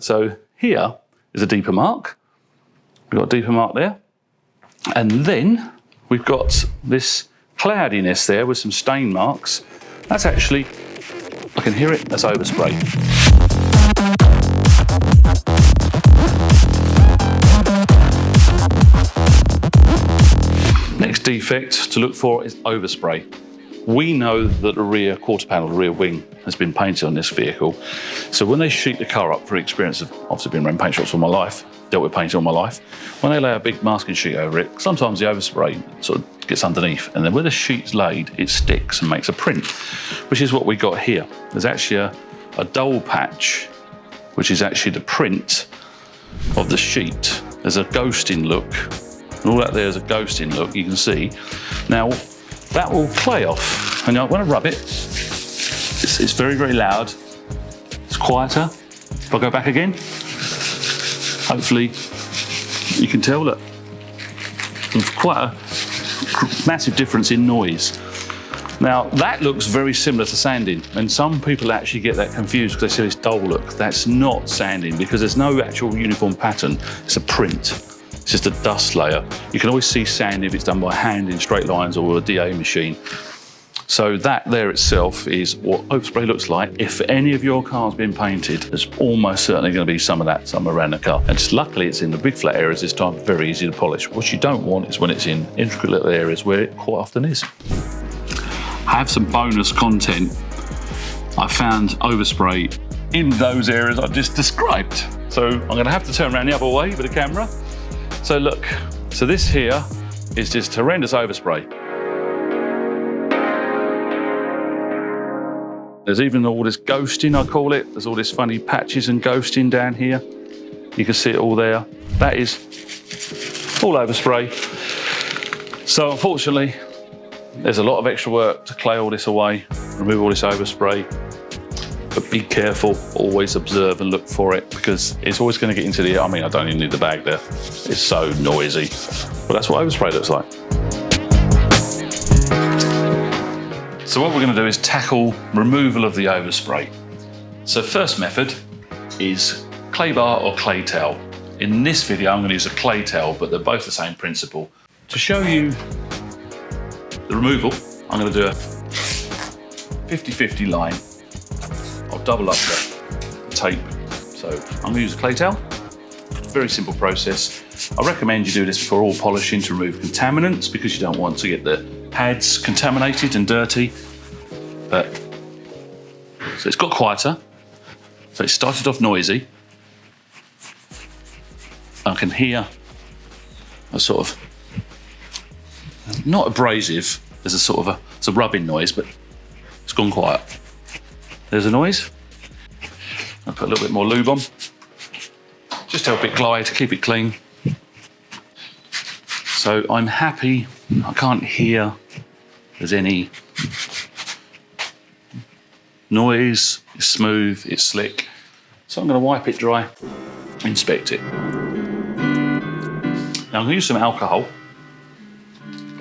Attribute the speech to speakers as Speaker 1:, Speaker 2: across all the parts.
Speaker 1: So here is a deeper mark. We've got a deeper mark there. And then we've got this cloudiness there with some stain marks. That's actually, I can hear it, that's overspray. Next defect to look for is overspray. We know that the rear quarter panel, the rear wing, has been painted on this vehicle. So when they sheet the car up, for experience of obviously been around paint shops all my life, dealt with paint all my life, when they lay a big masking sheet over it, sometimes the overspray sort of gets underneath, and then where the sheet's laid, it sticks and makes a print, which is what we got here. There's actually a dull patch, which is actually the print of the sheet. There's a ghosting look, and all that there is a ghosting look, you can see. Now, that will play off, and when I rub it, it's very, very loud. It's quieter. If I go back again, hopefully you can tell that there's quite a massive difference in noise. Now, that looks very similar to sanding, and some people actually get that confused because they see this dull look. That's not sanding because there's no actual uniform pattern. It's a print. It's just a dust layer. You can always see sand if it's done by hand in straight lines or with a DA machine. So that there itself is what overspray looks like. If any of your car's been painted, there's almost certainly going to be some of that somewhere around the car. And just luckily it's in the big flat areas this time, very easy to polish. What you don't want is when it's in intricate little areas where it quite often is. I have some bonus content. I found overspray in those areas I've just described. So I'm going to have to turn around the other way with the camera. So look, so this here is just horrendous overspray. There's even all this ghosting, I call it. There's all this funny patches and ghosting down here. You can see it all there. That is all overspray. So unfortunately, there's a lot of extra work to clay all this away, remove all this overspray. But be careful, always observe and look for it because it's always going to get into the air. I mean, I don't even need the bag there. It's so noisy. But that's what overspray looks like. So what we're going to do is tackle removal of the overspray. So first method is clay bar or clay towel. In this video, I'm going to use a clay towel, but they're both the same principle. To show you the removal, I'm going to do a 50-50 line. I'll double up the tape. So I'm going to use a clay towel. Very simple process. I recommend you do this before all polishing to remove contaminants because you don't want to get the pads contaminated and dirty. So it's got quieter. So it started off noisy. I can hear a sort of, not abrasive, there's a sort of it's a rubbing noise, but it's gone quiet. There's a noise. I'll put a little bit more lube on. Just to help it glide, keep it clean. So I'm happy, I can't hear there's any noise, it's smooth, it's slick. So I'm going to wipe it dry, inspect it. Now I'm going to use some alcohol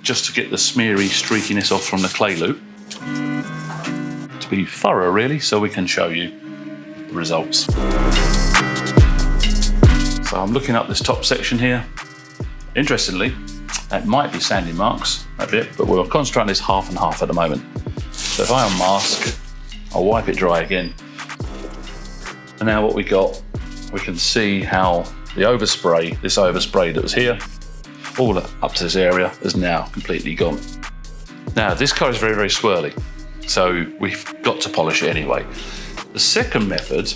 Speaker 1: just to get the smeary streakiness off from the clay loop. To be thorough really, so we can show you the results. So I'm looking up this top section here. Interestingly, that might be sanding marks a bit, but we'll concentrate on this half and half at the moment. So if I unmask, I'll wipe it dry again. And now what we got, we can see how the overspray, this overspray that was here, all up to this area is now completely gone. Now this car is very, very swirly, so we've got to polish it anyway. The second method,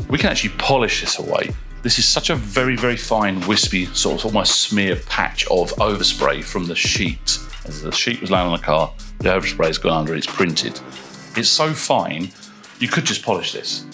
Speaker 1: we can actually polish this away. This is such a very, very fine, wispy, sort of almost smeared patch of overspray from the sheet. As the sheet was laying on the car, the overspray has gone under, it's printed. It's so fine, you could just polish this.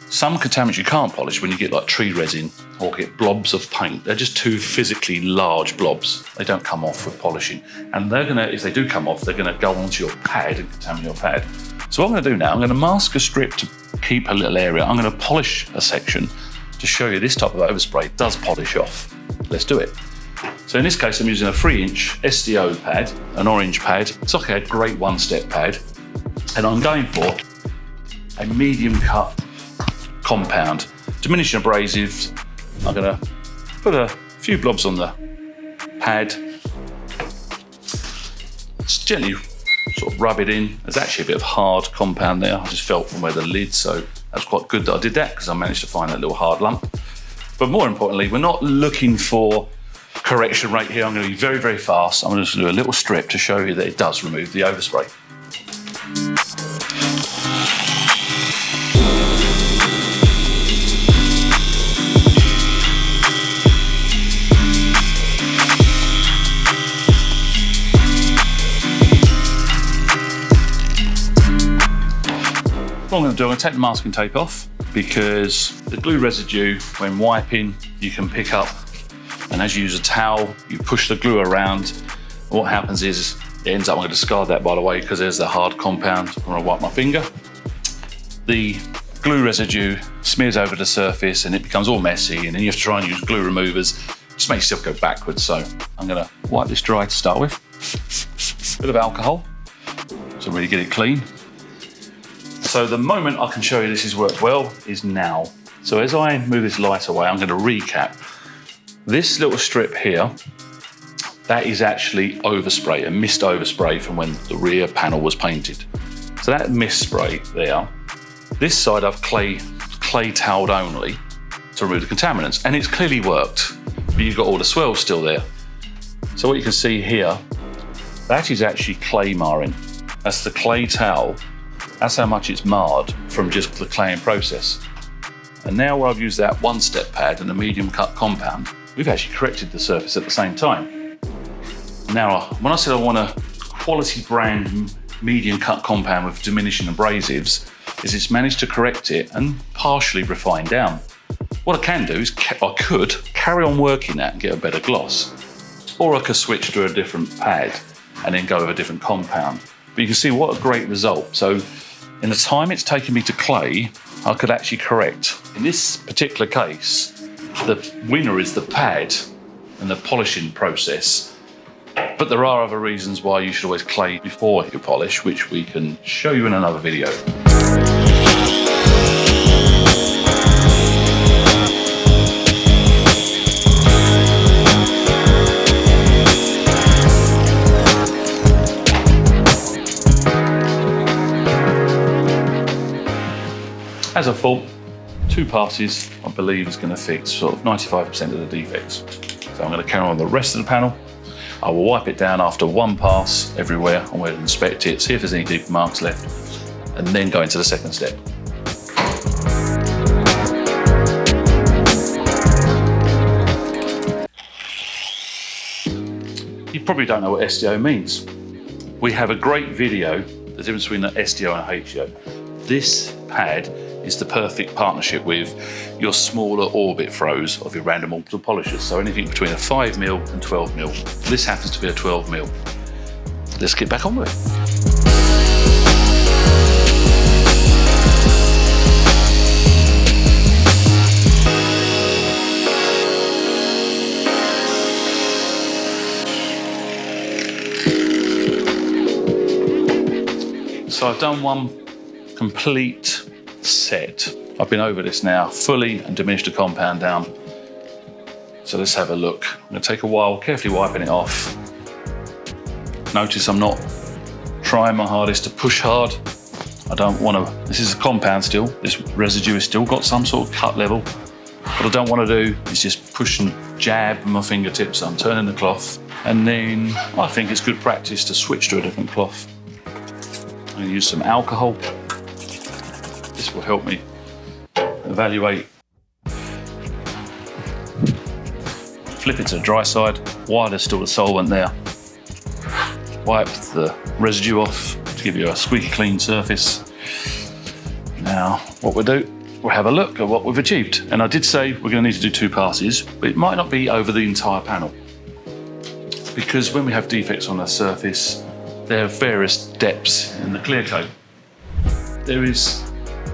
Speaker 1: Some contaminants you can't polish when you get like tree resin or get blobs of paint. They're just too physically large blobs. They don't come off with polishing. And they're gonna, if they do come off, they're gonna go onto your pad and contaminate your pad. So what I'm gonna do now, I'm gonna mask a strip to keep a little area. I'm gonna polish a section to show you this type of overspray does polish off. Let's do it. So in this case, I'm using a 3-inch SDO pad, an orange pad. It's like a great one-step pad. And I'm going for a medium cut compound. Diminishing abrasives, I'm gonna put a few blobs on the pad. Just gently sort of rub it in. There's actually a bit of hard compound there. I just felt from where the lid, so that's quite good that I did that because I managed to find that little hard lump. But more importantly, we're not looking for correction rate here. I'm going to be very, very fast. I'm going to do a little strip to show you that it does remove the overspray. What I'm going to do, I'm going to take the masking tape off because the glue residue, when wiping, you can pick up, and as you use a towel, you push the glue around. What happens is it ends up, I'm going to discard that by the way, because there's the hard compound when I wipe my finger. The glue residue smears over the surface and it becomes all messy, and then you have to try and use glue removers. It just makes yourself go backwards. So I'm going to wipe this dry to start with. A bit of alcohol to really get it clean. So the moment I can show you this has worked well is now. So as I move this light away, I'm going to recap. This little strip here, that is actually overspray, a mist overspray from when the rear panel was painted. So that mist spray there, this side I've clay toweled only to remove the contaminants, and it's clearly worked, but you've got all the swells still there. So what you can see here, that is actually clay marring. That's the clay towel. That's how much it's marred from just the claying process. And now where I've used that one-step pad and the medium cut compound, we've actually corrected the surface at the same time. Now, when I said I want a quality brand medium cut compound with diminishing abrasives, is it's managed to correct it and partially refine down. What I can do is I could carry on working that and get a better gloss, or I could switch to a different pad and then go with a different compound. But you can see what a great result. So in the time it's taken me to clay, I could actually correct. In this particular case, the winner is the pad and the polishing process. But there are other reasons why you should always clay before you polish, which we can show you in another video. As I thought, 2 passes, I believe, is going to fix sort of 95% of the defects. So I'm going to carry on the rest of the panel. I will wipe it down after 1 pass everywhere. I'm going to inspect it, see if there's any deep marks left, and then go into the second step. You probably don't know what SDO means. We have a great video, the difference between the SDO and HDO. This pad is the perfect partnership with your smaller orbit throws of your random orbital polishers. So anything between a 5mm and 12mm. This happens to be a 12mm. Let's get back on with it. So I've done one complete set. I've been over this now fully and diminished the compound down. So let's have a look. I'm going to take a while carefully wiping it off. Notice I'm not trying my hardest to push hard. I don't want to, this is a compound still, this residue has still got some sort of cut level. What I don't want to do is just push and jab with my fingertips. So I'm turning the cloth, and then I think it's good practice to switch to a different cloth. I'm going to use some alcohol. This will help me evaluate. Flip it to the dry side while there's still the solvent there. Wipe the residue off to give you a squeaky clean surface. Now, what we'll do, we'll have a look at what we've achieved. And I did say we're going to need to do 2 passes, but it might not be over the entire panel. Because when we have defects on a surface, there are various depths in the clear coat. There is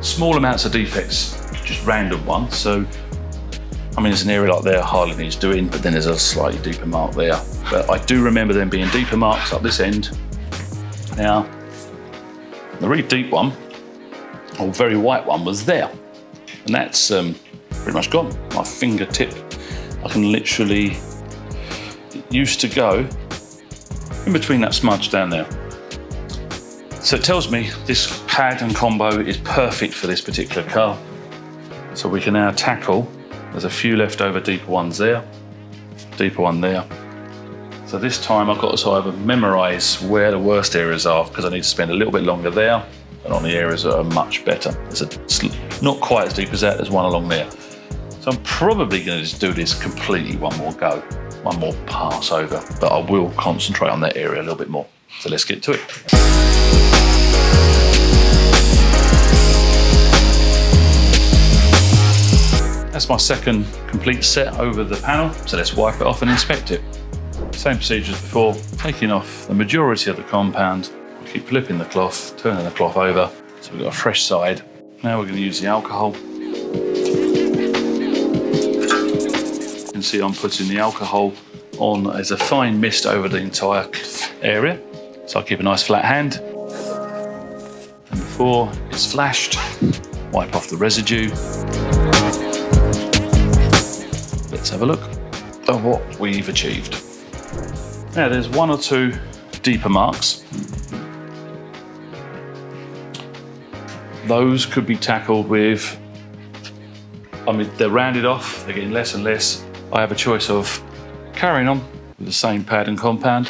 Speaker 1: small amounts of defects, just random ones. So, I mean, there's an area like there hardly needs doing, but then there's a slightly deeper mark there. But I do remember them being deeper marks up this end. Now, the really deep one, or very white one, was there. And that's pretty much gone. My fingertip, I can literally, it used to go in between that smudge down there. So it tells me this pad and combo is perfect for this particular car. So we can now tackle, there's a few leftover deeper ones there, deeper one there. So this time I've got to sort of memorise where the worst areas are, because I need to spend a little bit longer there and on the areas that are much better. It's not quite as deep as that, there's one along there. So I'm probably going to just do this completely one more go, one more pass over, but I will concentrate on that area a little bit more. So let's get to it. That's my second complete set over the panel, so let's wipe it off and inspect it. Same procedure as before, taking off the majority of the compound, keep flipping the cloth, turning the cloth over, so we've got a fresh side. Now we're going to use the alcohol. You can see I'm putting the alcohol on as a fine mist over the entire area, so I keep a nice flat hand. And before it's flashed, wipe off the residue. Let's have a look at what we've achieved. Now there's one or two deeper marks. Those could be tackled with, I mean, they're rounded off, they're getting less and less. I have a choice of carrying on with the same pad and compound,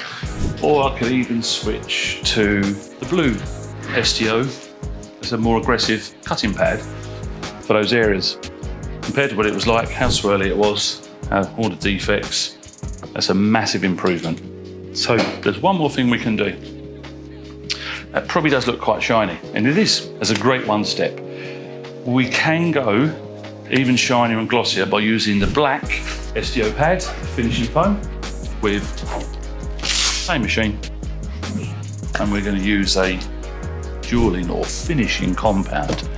Speaker 1: or I could even switch to the blue STO as a more aggressive cutting pad for those areas. Compared to what it was like, how swirly it was, all the defects, that's a massive improvement. So there's one more thing we can do. That probably does look quite shiny, and it is, as a great one step. We can go even shinier and glossier by using the black STO pad, finishing foam, with same machine, and we're going to use a jeweling or finishing compound.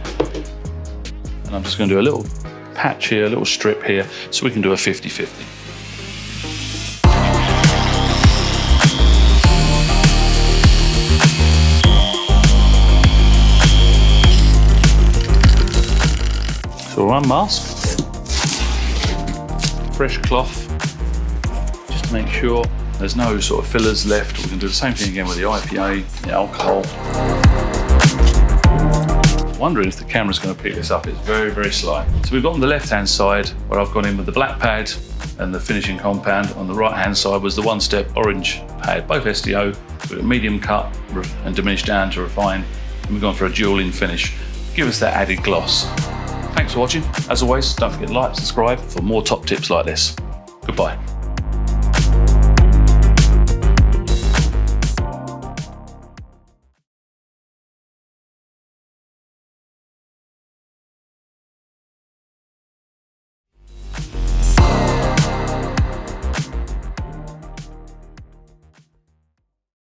Speaker 1: And I'm just going to do a little patch here, a little strip here, so we can do a 50-50. So we'll unmask, fresh cloth, just to make sure there's no sort of fillers left. We can do the same thing again with the IPA, the alcohol. Wondering if the camera's going to pick this up. It's very, very slight. So we've got on the left-hand side where I've gone in with the black pad and the finishing compound. On the right-hand side was the one-step orange pad, both STO. We've got medium cut and diminished down to refine. And we've gone for a jeweling finish. Give us that added gloss. Thanks for watching. As always, don't forget to like, subscribe for more top tips like this. Goodbye.